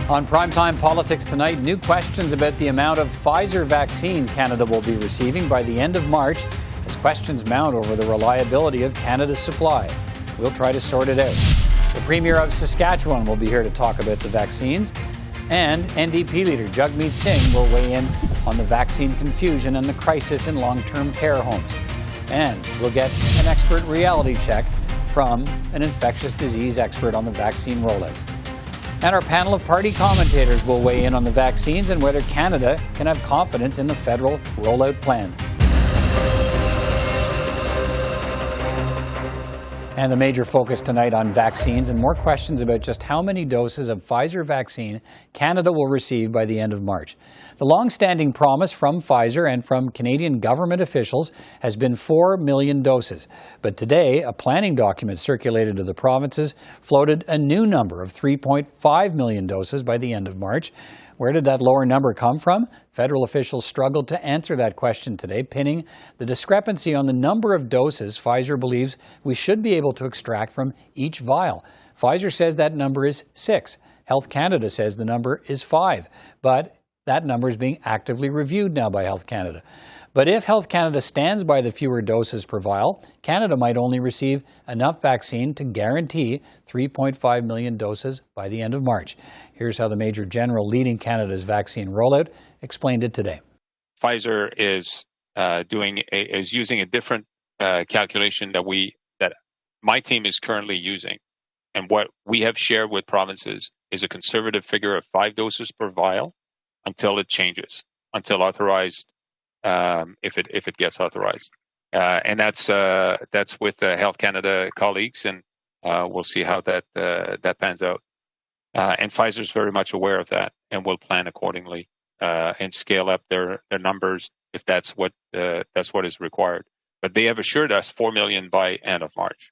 On Primetime Politics tonight, new questions about the amount of Pfizer vaccine Canada will be receiving by the end of March as questions mount over the reliability of Canada's supply. We'll try to sort it out. The Premier of Saskatchewan will be here to talk about the vaccines. And NDP leader Jagmeet Singh will weigh in on the vaccine confusion and the crisis in long-term care homes. And we'll get an expert reality check from an infectious disease expert on the vaccine rollouts. And our panel of party commentators will weigh in on the vaccines and whether Canada can have confidence in the federal rollout plan. And a major focus tonight on vaccines and more questions about just how many doses of Pfizer vaccine Canada will receive by the end of March. The long-standing promise from Pfizer and from Canadian government officials has been 4 million doses. But today, a planning document circulated to the provinces floated a new number of 3.5 million doses by the end of March. Where did that lower number come from? Federal officials struggled to answer that question today, pinning the discrepancy on the number of doses Pfizer believes we should be able to extract from each vial. Pfizer says that number is 6. Health Canada says the number is 5. But that number is being actively reviewed now by Health Canada. But if Health Canada stands by the fewer doses per vial, Canada might only receive enough vaccine to guarantee 3.5 million doses by the end of March. Here's how the Major General leading Canada's vaccine rollout explained it today. Pfizer is using a different calculation that my team is currently using. And what we have shared with provinces is a conservative figure of 5 doses per vial until it changes, until authorized. If it gets authorized, and that's with Health Canada colleagues, and we'll see how that pans out. And Pfizer's very much aware of that, and will plan accordingly and scale up their numbers if that's what is required. But they have assured us 4 million by end of March.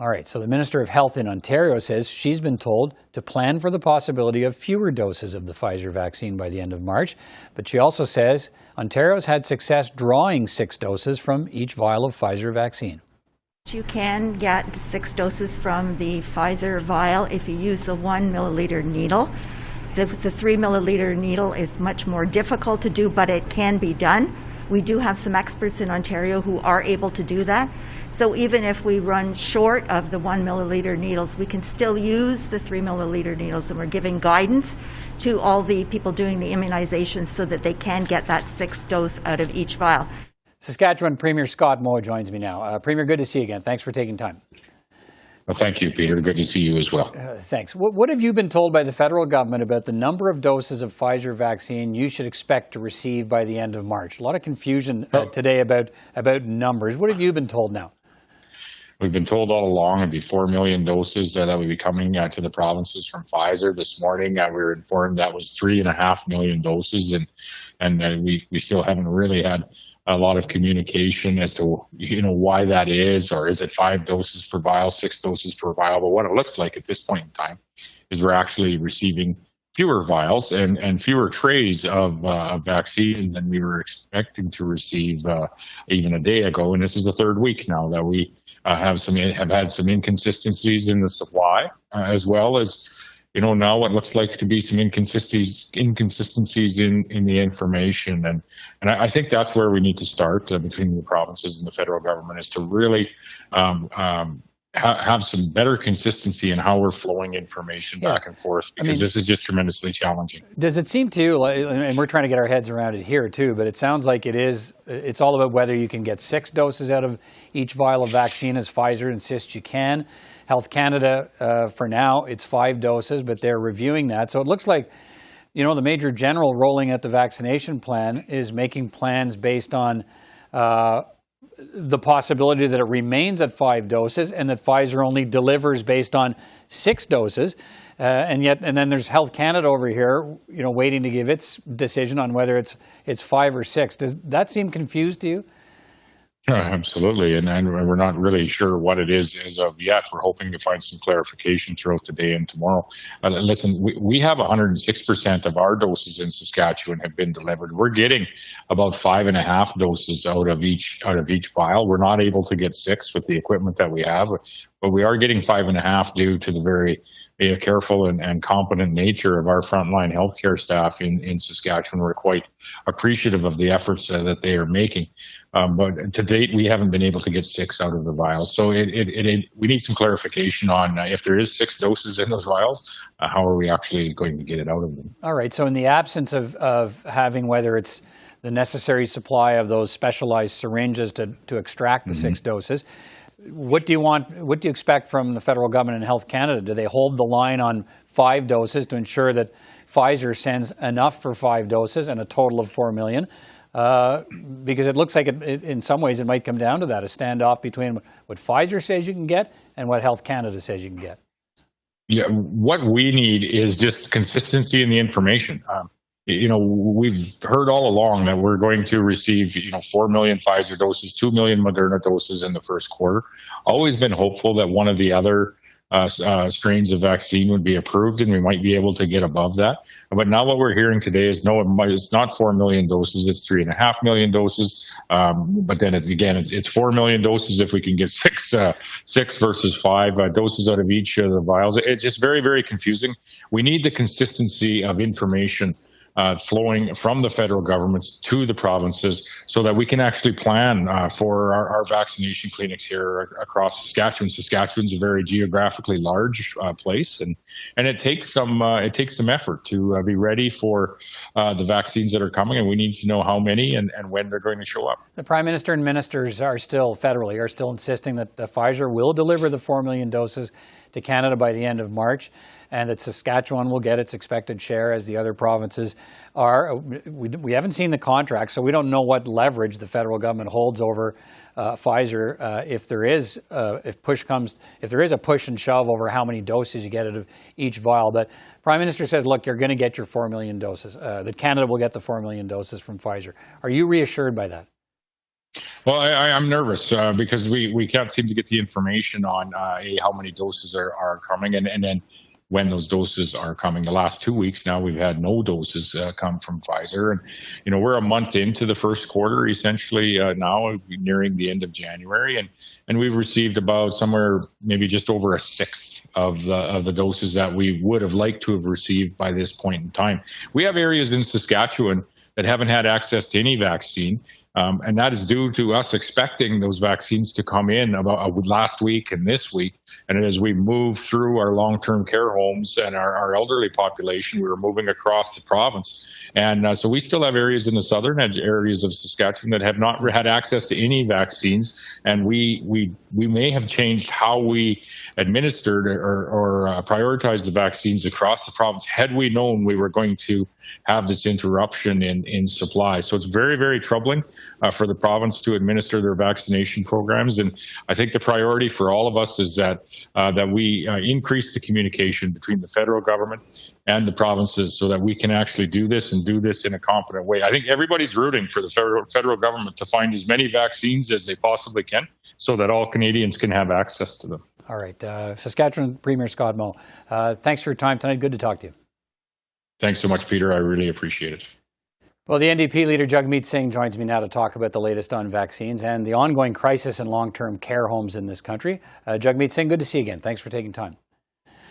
All right, so the Minister of Health in Ontario says she's been told to plan for the possibility of fewer doses of the Pfizer vaccine by the end of March. But she also says Ontario's had success drawing 6 doses from each vial of Pfizer vaccine. You can get 6 doses from the Pfizer vial if you use the 1 milliliter needle. The 3 milliliter needle is much more difficult to do, but it can be done. We do have some experts in Ontario who are able to do that. So even if we run short of the 1 milliliter needles, we can still use the 3 milliliter needles, and we're giving guidance to all the people doing the immunizations so that they can get that 6th dose out of each vial. Saskatchewan Premier Scott Moe joins me now. Premier, good to see you again. Thanks for taking time. Well, thank you, Peter. Good to see you as well. Thanks. What have you been told by the federal government about the number of doses of Pfizer vaccine you should expect to receive by the end of March? A lot of confusion today about numbers. What have you been told now? We've been told all along it'd be 4 million doses that would be coming to the provinces from Pfizer. This morning, we were informed that was 3.5 million doses, and we still haven't really had a lot of communication as to why that is, or is it 5 doses per vial, 6 doses per vial? But what it looks like at this point in time is we're actually receiving fewer vials and fewer trays of vaccine than we were expecting to receive even a day ago. And this is the 3rd week now that we have had some inconsistencies in the supply, as well as now what looks like to be some inconsistencies in the information. And I think that's where we need to start between the provinces and the federal government, is to really have some better consistency in how we're flowing information back and forth, because this is just tremendously challenging. Does it seem to you, and we're trying to get our heads around it here too, but it sounds like it's all about whether you can get 6 doses out of each vial of vaccine, as Pfizer insists you can. Health Canada, for now, it's 5 doses, but they're reviewing that. So it looks like, the Major General rolling out the vaccination plan is making plans based on the possibility that it remains at 5 doses and that Pfizer only delivers based on 6 doses. And then there's Health Canada over here, waiting to give its decision on whether it's 5 or 6. Does that seem confused to you? Absolutely, and we're not really sure what it is as of yet. We're hoping to find some clarification throughout today and tomorrow. Listen, we have 106% of our doses in Saskatchewan have been delivered. We're getting about 5.5 doses out of each vial. We're not able to get 6 with the equipment that we have, but we are getting 5.5 due to the very a careful and competent nature of our frontline healthcare staff in Saskatchewan. We're quite appreciative of the efforts that they are making. But to date, we haven't been able to get 6 out of the vials. So we need some clarification on if there is 6 doses in those vials, how are we actually going to get it out of them? All right. So in the absence of having, whether it's the necessary supply of those specialized syringes to extract the 6 doses, what do you expect from the federal government and Health Canada? Do they hold the line on 5 doses to ensure that Pfizer sends enough for 5 doses and a total of 4 million? Because it looks like in some ways it might come down to that, a standoff between what Pfizer says you can get and what Health Canada says you can get. Yeah, what we need is just consistency in the information. We've heard all along that we're going to receive, 4 million Pfizer doses, 2 million Moderna doses in the first quarter. Always been hopeful that one of the other strains of vaccine would be approved and we might be able to get above that. But now what we're hearing today is no, it's not 4 million doses, it's 3.5 million doses. But then it's 4 million doses if we can get six versus 5 doses out of each of the vials. It's just very, very confusing. We need the consistency of information flowing from the federal governments to the provinces so that we can actually plan for our vaccination clinics here across Saskatchewan. Saskatchewan's a very geographically large place, and it takes some effort to be ready for the vaccines that are coming, and we need to know how many and when they're going to show up. The Prime Minister and ministers are still insisting that Pfizer will deliver the 4 million doses to Canada by the end of March, and that Saskatchewan will get its expected share as the other provinces are. We haven't seen the contract, so we don't know what leverage the federal government holds over Pfizer if there is a push and shove over how many doses you get out of each vial. But Prime Minister says, look, you're going to get your 4 million doses, that Canada will get the 4 million doses from Pfizer. Are you reassured by that? Well, I'm nervous because we can't seem to get the information on how many doses are coming and then when those doses are coming. The last 2 weeks now, we've had no doses come from Pfizer. And, we're a month into the first quarter, essentially now, nearing the end of January. And we've received about somewhere maybe just over a sixth of the doses that we would have liked to have received by this point in time. We have areas in Saskatchewan that haven't had access to any vaccine. And that is due to us expecting those vaccines to come in about last week and this week. And as we move through our long-term care homes and our elderly population, we were moving across the province. And so we still have areas in the southern areas of Saskatchewan that have not had access to any vaccines. And we may have changed how we administered or prioritized the vaccines across the province had we known we were going to have this interruption in supply. So it's very, very troubling for the province to administer their vaccination programs. And I think the priority for all of us is that we increase the communication between the federal government and the provinces so that we can actually do this in a competent way. I think everybody's rooting for the federal government to find as many vaccines as they possibly can so that all Canadians can have access to them. All right. Saskatchewan Premier Scott Moe, thanks for your time tonight. Good to talk to you. Thanks so much, Peter. I really appreciate it. Well, the NDP leader Jagmeet Singh joins me now to talk about the latest on vaccines and the ongoing crisis in long-term care homes in this country. Jagmeet Singh, good to see you again. Thanks for taking time.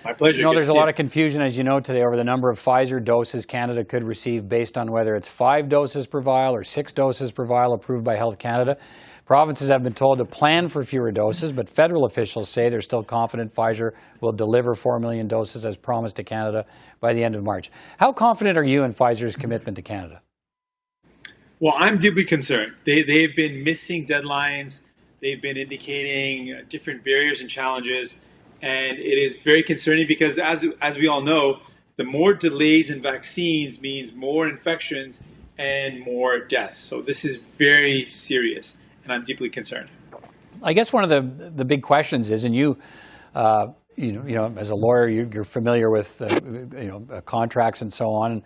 My pleasure. There's a lot of confusion, as you know, today over the number of Pfizer doses Canada could receive based on whether it's 5 doses per vial or 6 doses per vial approved by Health Canada. Provinces have been told to plan for fewer doses, but federal officials say they're still confident Pfizer will deliver 4 million doses as promised to Canada by the end of March. How confident are you in Pfizer's commitment to Canada? Well, I'm deeply concerned. They've been missing deadlines. They've been indicating different barriers and challenges. And it is very concerning because, as we all know, the more delays in vaccines means more infections and more deaths. So this is very serious, and I'm deeply concerned. I guess one of the big questions is, and you as a lawyer, you're familiar with contracts and so on.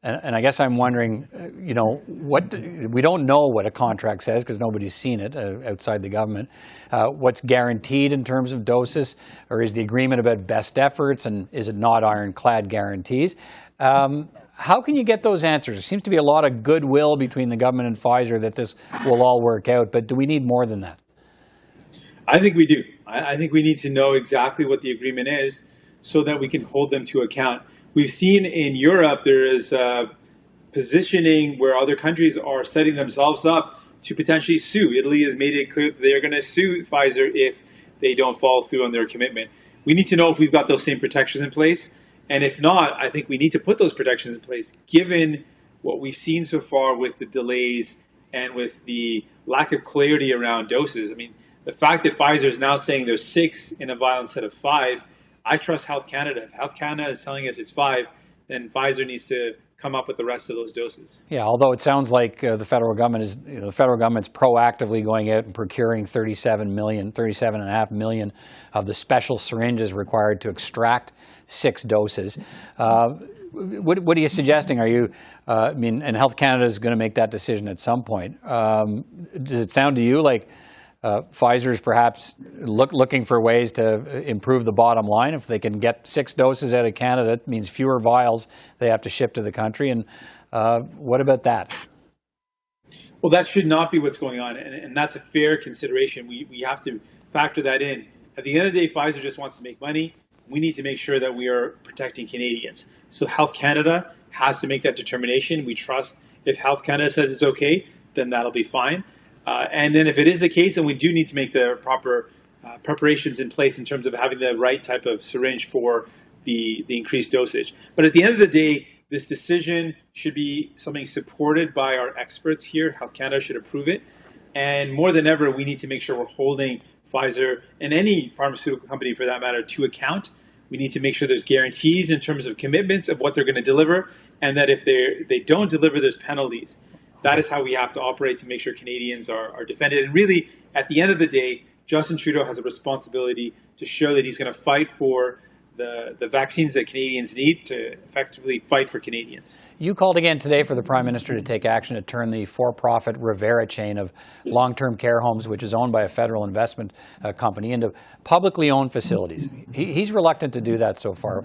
And I guess I'm wondering, we don't know what a contract says because nobody's seen it outside the government. What's guaranteed in terms of doses, or is the agreement about best efforts, and is it not ironclad guarantees? How can you get those answers? There seems to be a lot of goodwill between the government and Pfizer that this will all work out, but do we need more than that? I think we do. I think we need to know exactly what the agreement is so that we can hold them to account. We've seen in Europe there is positioning where other countries are setting themselves up to potentially sue. Italy has made it clear that they're going to sue Pfizer if they don't follow through on their commitment. We need to know if we've got those same protections in place. And if not, I think we need to put those protections in place, given what we've seen so far with the delays and with the lack of clarity around doses. I mean, the fact that Pfizer is now saying there's 6 in a vial instead of 5, I trust Health Canada. If Health Canada is telling us it's 5, then Pfizer needs to come up with the rest of those doses. Yeah, although it sounds like the federal government is, the federal government's proactively going out and procuring 37.5 million of the special syringes required to extract 6 doses. What are you suggesting? Are you, and Health Canada is going to make that decision at some point. Does it sound to you like Pfizer is perhaps looking for ways to improve the bottom line? If they can get 6 doses out of Canada, it means fewer vials they have to ship to the country. And what about that? Well, that should not be what's going on, and that's a fair consideration. We have to factor that in. At the end of the day, Pfizer just wants to make money. We need to make sure that we are protecting Canadians. So Health Canada has to make that determination. We trust if Health Canada says it's okay, then that'll be fine. And then if it is the case, then we do need to make the proper preparations in place in terms of having the right type of syringe for the increased dosage. But at the end of the day, this decision should be something supported by our experts here. Health Canada should approve it. And more than ever, we need to make sure we're holding Pfizer and any pharmaceutical company for that matter to account. We need to make sure there's guarantees in terms of commitments of what they're going to deliver, and that if they don't deliver, there's penalties. That is how we have to operate to make sure Canadians are defended. And really, at the end of the day, Justin Trudeau has a responsibility to show that he's going to fight for the vaccines that Canadians need to effectively fight for Canadians. You called again today for the Prime Minister to take action to turn the for-profit Revera chain of long-term care homes, which is owned by a federal investment company, into publicly owned facilities. He's reluctant to do that so far.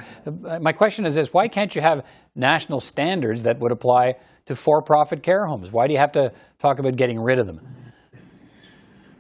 My question is this: why can't you have national standards that would apply to for-profit care homes? Why do you have to talk about getting rid of them?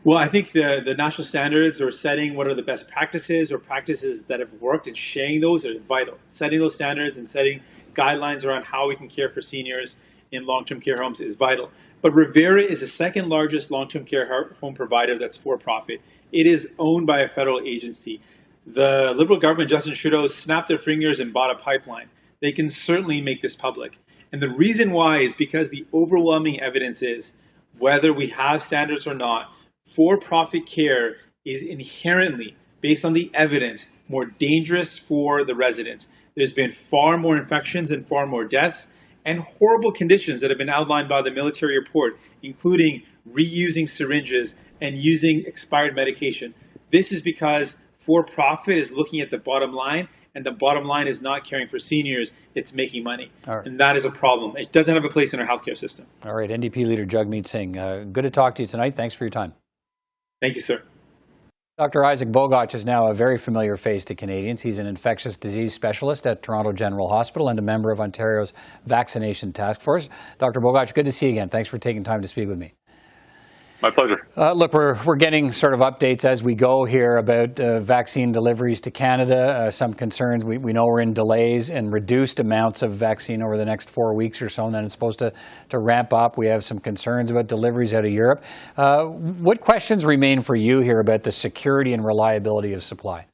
Well, I think the national standards or setting what are the best practices or practices that have worked and sharing those are vital. Setting those standards and setting guidelines around how we can care for seniors in long-term care homes is vital. But Revera is the second largest long-term care home provider that's for-profit. It is owned by a federal agency. The Liberal government, Justin Trudeau, snapped their fingers and bought a pipeline. They can certainly make this public. And the reason why is because the overwhelming evidence is, whether we have standards or not, for-profit care is inherently, based on the evidence, more dangerous for the residents. There's been far more infections and far more deaths and horrible conditions that have been outlined by the military report, including reusing syringes and using expired medication. This is because for-profit is looking at the bottom line, and the bottom line is not caring for seniors, it's making money. Right. And that is a problem. It doesn't have a place in our healthcare system. All right, NDP leader Jagmeet Singh, good to talk to you tonight. Thanks for your time. Thank you, sir. Dr. Isaac Bogoch is now a very familiar face to Canadians. He's an infectious disease specialist at Toronto General Hospital and a member of Ontario's vaccination task force. Dr. Bogoch, good to see you again. Thanks for taking time to speak with me. My pleasure. Look, we're getting sort of updates as we go here about vaccine deliveries to Canada. Some concerns. We know we're in delays and reduced amounts of vaccine over the next 4 weeks or so, and then it's supposed to ramp up. We have some concerns about deliveries out of Europe. What questions remain for you here about the security and reliability of supply?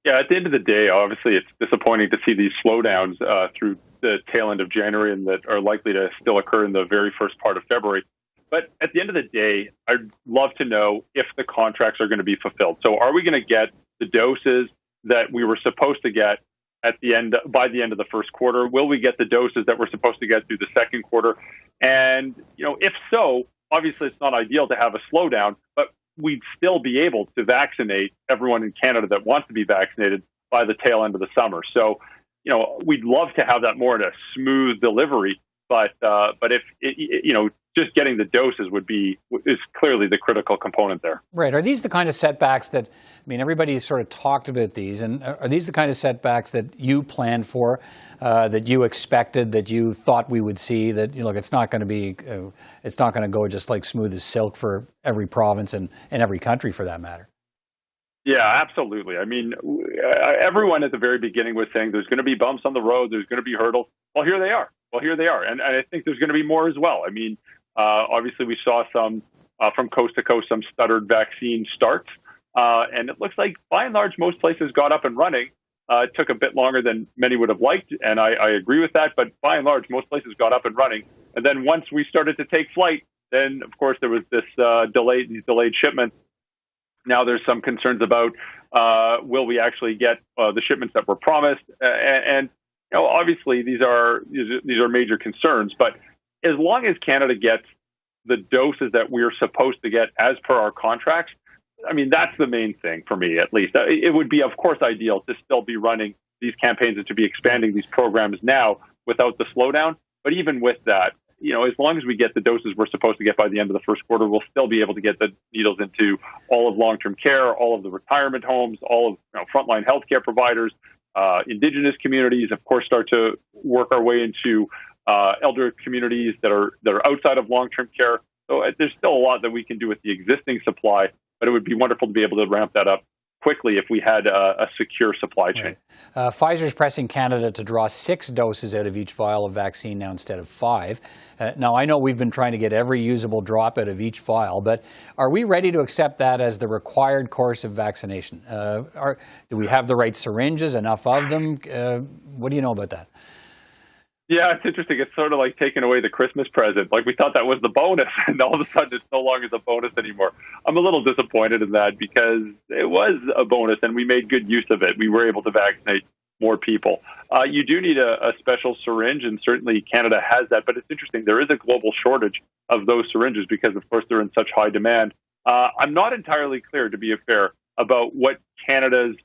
Yeah, at the end of the day, obviously it's disappointing to see these slowdowns through the tail end of January and that are likely to still occur in the very first part of February. But at the end of the day, I'd love to know if the contracts are going to be fulfilled. So are we going to get the doses that we were supposed to get by the end of the first quarter? Will we get the doses that we're supposed to get through the second quarter? And, if so, obviously it's not ideal to have a slowdown, but we'd still be able to vaccinate everyone in Canada that wants to be vaccinated by the tail end of the summer. So, we'd love to have that more in a smooth delivery, but if just getting the doses is clearly the critical component there. Right. Are these the kind of setbacks that, everybody sort of talked about these, and are these the kind of setbacks that you planned for, that you expected, that you thought we would see, that, look, it's not going to go just like smooth as silk for every province and every country for that matter? Yeah, absolutely. I mean, everyone at the very beginning was saying there's going to be bumps on the road, there's going to be hurdles. Well, here they are. And I think there's going to be more as well. I mean, obviously we saw some from coast to coast, some stuttered vaccine starts. And it looks like by and large, most places got up and running. It took a bit longer than many would have liked, and I agree with that. But by and large, most places got up and running. And then once we started to take flight, then of course there was these delayed shipments. Now there's some concerns about will we actually get the shipments that were promised, and you know, obviously these are major concerns. But as long as Canada gets the doses that we're supposed to get as per our contracts, I mean, that's the main thing for me, at least. It would be, of course, ideal to still be running these campaigns and to be expanding these programs now without the slowdown. But even with that, you know, as long as we get the doses we're supposed to get by the end of the first quarter, we'll still be able to get the needles into all of long-term care, all of the retirement homes, all of frontline healthcare providers, Indigenous communities, of course, start to work our way into elder communities that are outside of long-term care. So there's still a lot that we can do with the existing supply, but it would be wonderful to be able to ramp that up quickly if we had a secure supply chain. Right. Pfizer's pressing Canada to draw 6 doses out of each vial of vaccine now instead of 5. Now, I know we've been trying to get every usable drop out of each vial, but are we ready to accept that as the required course of vaccination? Do we have the right syringes, enough of them? What do you know about that? Yeah, it's interesting. It's sort of like taking away the Christmas present. Like we thought that was the bonus, and all of a sudden it's no longer the bonus anymore. I'm a little disappointed in that because it was a bonus and we made good use of it. We were able to vaccinate more people. You do need a special syringe, and certainly Canada has that. But it's interesting. There is a global shortage of those syringes because, of course, they're in such high demand. I'm not entirely clear, to be fair, about what Canada's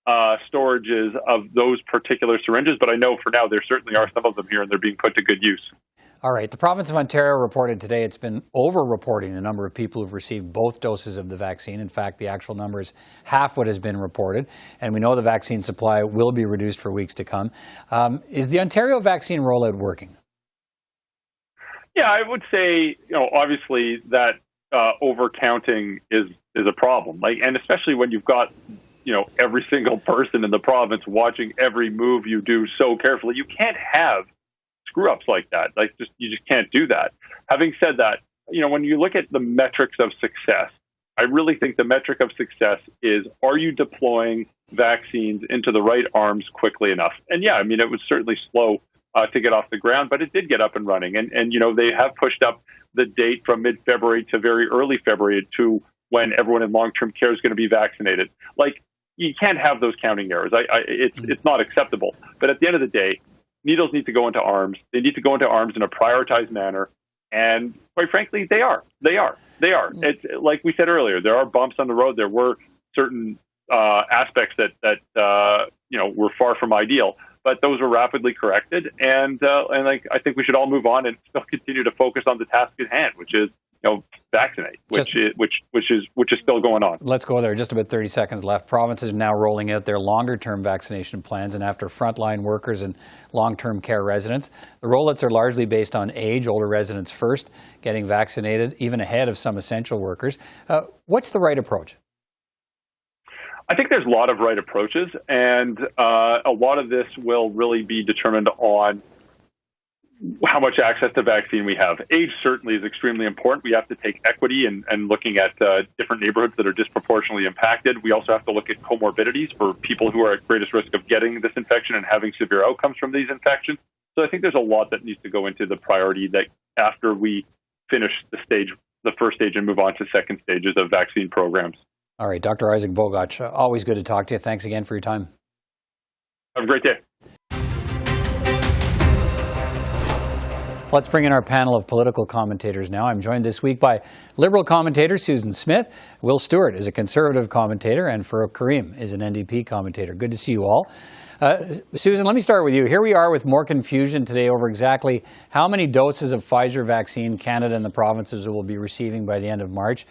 storages of those particular syringes, but I know for now there certainly are some of them here and they're being put to good use. All right. The province of Ontario reported today it's been over-reporting the number of people who've received both doses of the vaccine. In fact, the actual number is half what has been reported, and we know the vaccine supply will be reduced for weeks to come. Is the Ontario vaccine rollout working? Yeah, I would say, obviously that overcounting is a problem. And especially when you've got every single person in the province watching every move you do so carefully. You can't have screw-ups like that. You just can't do that. Having said that, when you look at the metrics of success, I really think the metric of success is, are you deploying vaccines into the right arms quickly enough? And yeah, I mean, it was certainly slow to get off the ground, but it did get up and running. And they have pushed up the date from mid-February to very early February to when everyone in long-term care is going to be vaccinated. You can't have those counting errors. It's not acceptable. But at the end of the day, needles need to go into arms. They need to go into arms in a prioritized manner. And quite frankly, they are. It's like we said earlier, there are bumps on the road. There were certain aspects that were far from ideal, but those were rapidly corrected. And I think we should all move on and still continue to focus on the task at hand, which is vaccinate, which is still going on. Let's go there. Just about 30 seconds left. Provinces are now rolling out their longer-term vaccination plans, and after frontline workers and long-term care residents, the rollouts are largely based on age. Older residents first, getting vaccinated, even ahead of some essential workers. What's the right approach? I think there's a lot of right approaches, and a lot of this will really be determined on how much access to vaccine we have. Age certainly is extremely important. We have to take equity and looking at different neighborhoods that are disproportionately impacted. We also have to look at comorbidities for people who are at greatest risk of getting this infection and having severe outcomes from these infections. So I think there's a lot that needs to go into the priority that after we finish the first stage and move on to second stages of vaccine programs. All right, Dr. Isaac Bogoch, always good to talk to you. Thanks again for your time. Have a great day. Let's bring in our panel of political commentators now. I'm joined this week by Liberal commentator Susan Smith. Will Stewart is a Conservative commentator, and Farouk Karim is an NDP commentator. Good to see you all. Susan, let me start with you. Here we are with more confusion today over exactly how many doses of Pfizer vaccine Canada and the provinces will be receiving by the end of March.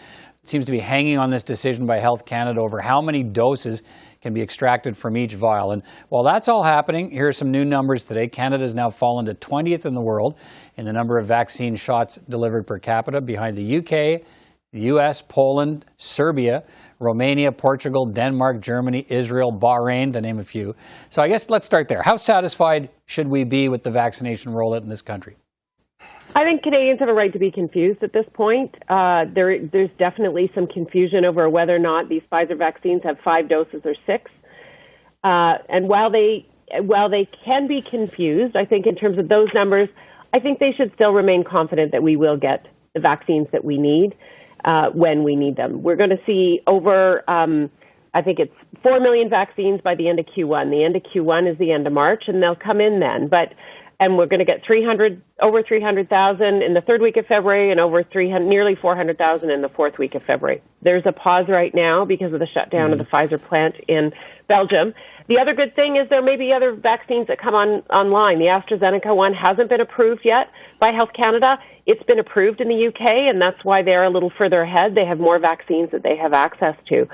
It seems to be hanging on this decision by Health Canada over how many doses can be extracted from each vial. And while that's all happening, here are some new numbers today. Canada has now fallen to 20th in the world in the number of vaccine shots delivered per capita, behind the UK, U.S., Poland, Serbia, Romania, Portugal, Denmark, Germany, Israel, Bahrain, to name a few. So I guess let's start there. How satisfied should we be with the vaccination rollout in this country? I think Canadians have a right to be confused at this point. There's definitely some confusion over whether or not these Pfizer vaccines have 5 doses or 6. And while they can be confused, I think in terms of those numbers, I think they should still remain confident that we will get the vaccines that we need when we need them. We're going to see over, I think it's 4 million vaccines by the end of Q1. The end of Q1 is the end of March, and they'll come in then. And we're going to get over 300,000 in the third week of February and nearly 400,000 in the fourth week of February. There's a pause right now because of the shutdown of the Pfizer plant in Belgium. The other good thing is there may be other vaccines that come online. The AstraZeneca one hasn't been approved yet by Health Canada. It's been approved in the UK, and that's why they're a little further ahead. They have more vaccines that they have access to.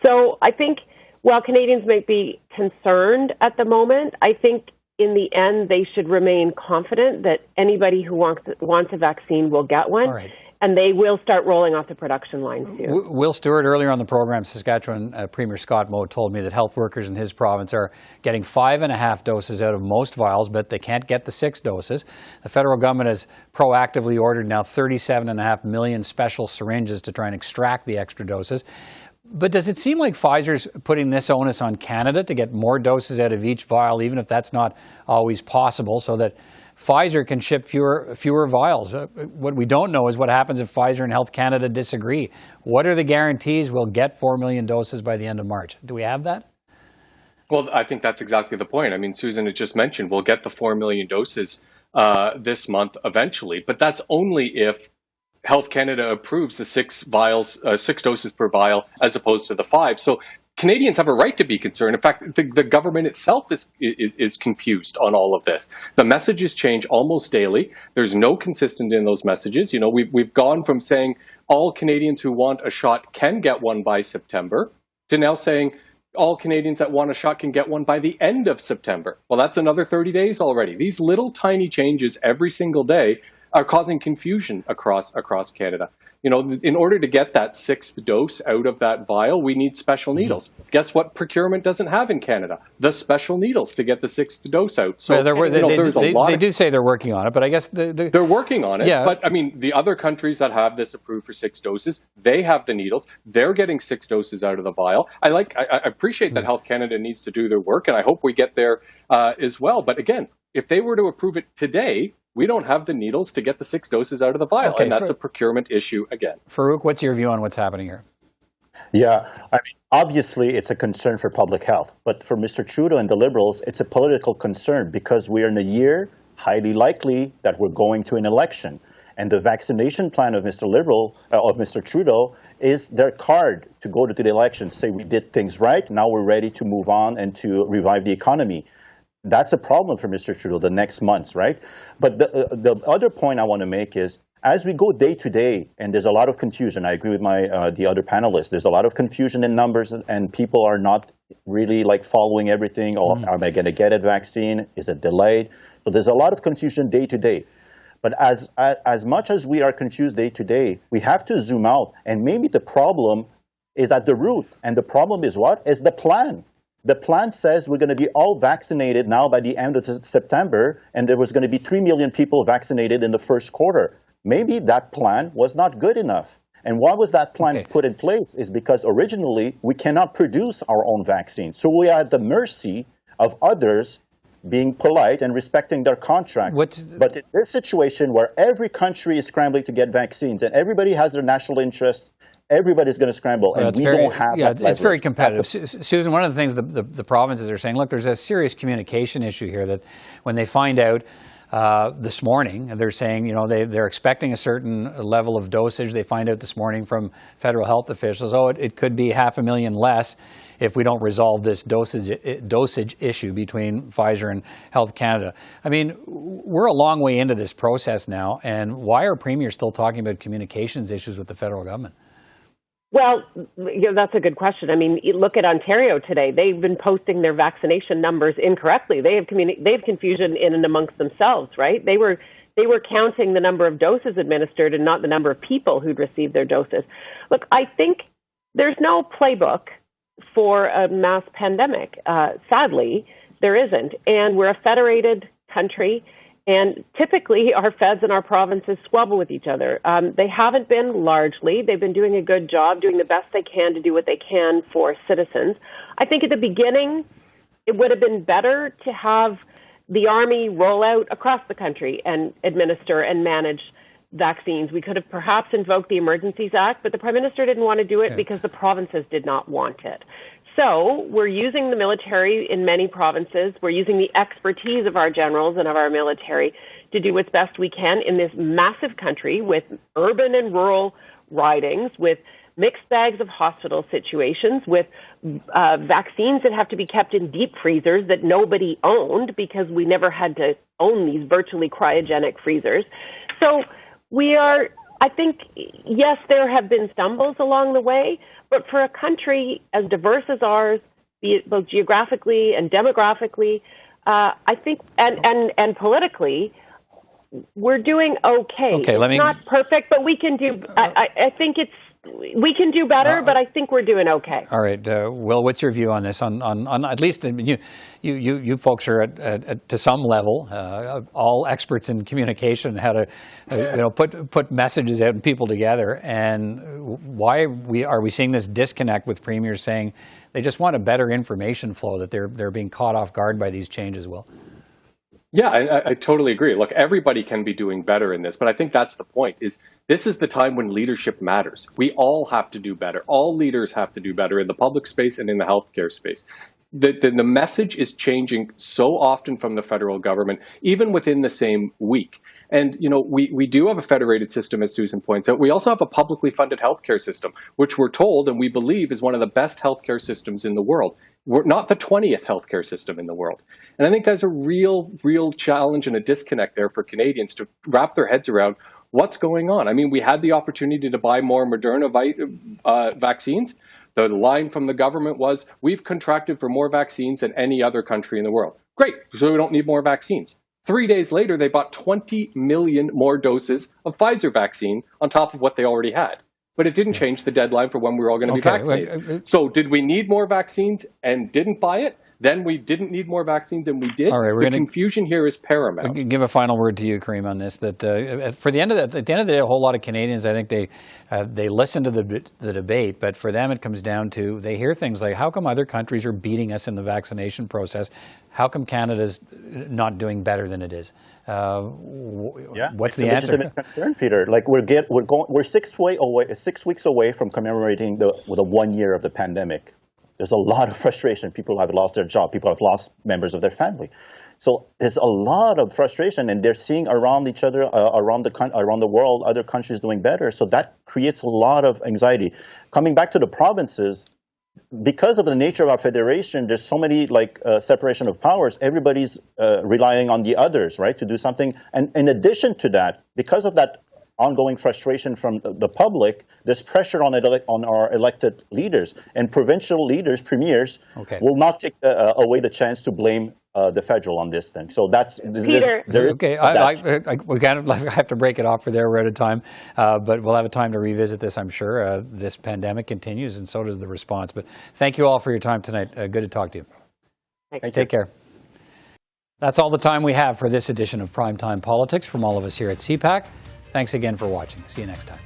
So I think while Canadians might be concerned at the moment, I think in the end, they should remain confident that anybody who wants a vaccine will get one. All right. And they will start rolling off the production lines soon. Will Stewart, earlier on the program, Saskatchewan Premier Scott Moe told me that health workers in his province are getting 5.5 doses out of most vials, but they can't get the 6 doses. The federal government has proactively ordered now 37.5 million special syringes to try and extract the extra doses. But does it seem like Pfizer's putting this onus on Canada to get more doses out of each vial, even if that's not always possible, so that Pfizer can ship fewer vials? What we don't know is what happens if Pfizer and Health Canada disagree. What are the guarantees we'll get 4 million doses by the end of March? Do we have that? Well, I think that's exactly the point. I mean, Susan has just mentioned we'll get the 4 million doses this month eventually, but that's only if Health Canada approves the 6 doses per vial as opposed to the 5. So Canadians have a right to be concerned. In fact, the government itself is confused on all of this. The messages change almost daily. There's no consistency in those messages. You know, we've gone from saying all Canadians who want a shot can get one by September to now saying all Canadians that want a shot can get one by the end of September. Well, that's another 30 days already. These little tiny changes every single day are causing confusion across Canada. You know, in order to get that 6th dose out of that vial, we need special needles. Guess what procurement doesn't have in Canada? The special needles to get the 6th dose out. So they do say they're working on it, but I guess they're working on it. Yeah. But I mean, the other countries that have this approved for 6 doses, they have the needles. They're getting 6 doses out of the vial. I appreciate that Health Canada needs to do their work, and I hope we get there as well. But again, if they were to approve it today, we don't have the needles to get the 6 doses out of the vial, and that's a procurement issue again. Farouk, what's your view on what's happening here? Yeah, I mean, obviously it's a concern for public health, but for Mr. Trudeau and the Liberals, it's a political concern because we are in a year highly likely that we're going to an election, and the vaccination plan of Mr. Trudeau is their card to go to the election, say we did things right, now we're ready to move on and to revive the economy. That's a problem for Mr. Trudeau the next months, right? But the other point I want to make is, as we go day to day, and there's a lot of confusion, I agree with the other panelists, there's a lot of confusion in numbers, and people are not really following everything, or am I going to get a vaccine? Is it delayed? So there's a lot of confusion day to day. But as much as we are confused day to day, we have to zoom out, and maybe the problem is at the root, and the problem is what? Is the plan. The plan says we're going to be all vaccinated now by the end of September, and there was going to be 3 million people vaccinated in the first quarter. Maybe that plan was not good enough. And why was that plan put in place is because originally we cannot produce our own vaccine. So we are at the mercy of others being polite and respecting their contracts. But in this situation where every country is scrambling to get vaccines and everybody has their national interest, everybody's going to scramble, and we don't have that. It's very competitive. Susan, one of the things the provinces are saying, look, there's a serious communication issue here that when they find out this morning, they're saying, they're expecting a certain level of dosage. They find out this morning from federal health officials, it could be 500,000 less if we don't resolve this dosage issue between Pfizer and Health Canada. I mean, we're a long way into this process now, and why are premiers still talking about communications issues with the federal government? Well, that's a good question. I mean, look at Ontario today. They've been posting their vaccination numbers incorrectly. They have confusion in and amongst themselves, right? They were they were counting the number of doses administered and not the number of people who'd received their doses. Look, I think there's no playbook for a mass pandemic. Sadly, there isn't. And we're a federated country. And typically, our feds and our provinces squabble with each other. They haven't been largely. They've been doing a good job, doing the best they can to do what they can for citizens. I think at the beginning, it would have been better to have the Army roll out across the country and administer and manage vaccines. We could have perhaps invoked the Emergencies Act, but the Prime Minister didn't want to do it because the provinces did not want it. So we're using the military in many provinces. We're using the expertise of our generals and of our military to do what's best we can in this massive country with urban and rural ridings, with mixed bags of hospital situations, with vaccines that have to be kept in deep freezers that nobody owned because we never had to own these virtually cryogenic freezers. So we are, I think, yes, there have been stumbles along the way, but for a country as diverse as ours, be it both geographically and demographically, I think, and politically, we're doing okay. It's not perfect, but we can do. I think we can do better, but I think we're doing okay. All right, Will, what's your view on this? On at least you folks are at to some level all experts in communication, how to put messages out and people together. And why are we seeing this disconnect with premiers saying they just want a better information flow, that they're being caught off guard by these changes? Will? Yeah, I totally agree. Look, everybody can be doing better in this, but I think that's the point, is this is the time when leadership matters. We all have to do better. All leaders have to do better in the public space and in the healthcare space. The message is changing so often from the federal government, even within the same week. And, we do have a federated system, as Susan points out. We also have a publicly funded healthcare system, which we're told and we believe is one of the best healthcare systems in the world. We're not the 20th healthcare system in the world. And I think there's a real challenge and a disconnect there for Canadians to wrap their heads around what's going on. I mean, we had the opportunity to buy more Moderna vaccines. The line from the government was, we've contracted for more vaccines than any other country in the world. Great, so we don't need more vaccines. 3 days later, they bought 20 million more doses of Pfizer vaccine on top of what they already had. But it didn't change the deadline for when we were all going to be vaccinated. So did we need more vaccines and didn't buy it? Then we didn't need more vaccines and we did. All right, the confusion here is paramount. Give a final word to you, Karim, on this. That for the end of the day, a whole lot of Canadians, I think they listen to the debate, but for them it comes down to, they hear things like, how come other countries are beating us in the vaccination process? How come Canada's not doing better than it is? What's the answer? It's a legitimate concern, Peter. Like we're 6 weeks away from commemorating the 1 year of the pandemic. There's a lot of frustration. People have lost their job. People have lost members of their family. So there's a lot of frustration, and they're seeing around each other, around the world, other countries doing better. So that creates a lot of anxiety. Coming back to the provinces, because of the nature of our federation, there's so many separation of powers. Everybody's relying on the others, right, to do something. And in addition to that, because of that ongoing frustration from the public, there's pressure on our elected leaders, and provincial leaders, premiers, will not take away the chance to blame the federal on this thing. So that's Peter. We kind of have to break it off for there. We're out of time, but we'll have a time to revisit this, I'm sure. This pandemic continues, and so does the response. But thank you all for your time tonight. Good to talk to you. Take care. That's all the time we have for this edition of Primetime Politics from all of us here at CPAC. Thanks again for watching. See you next time.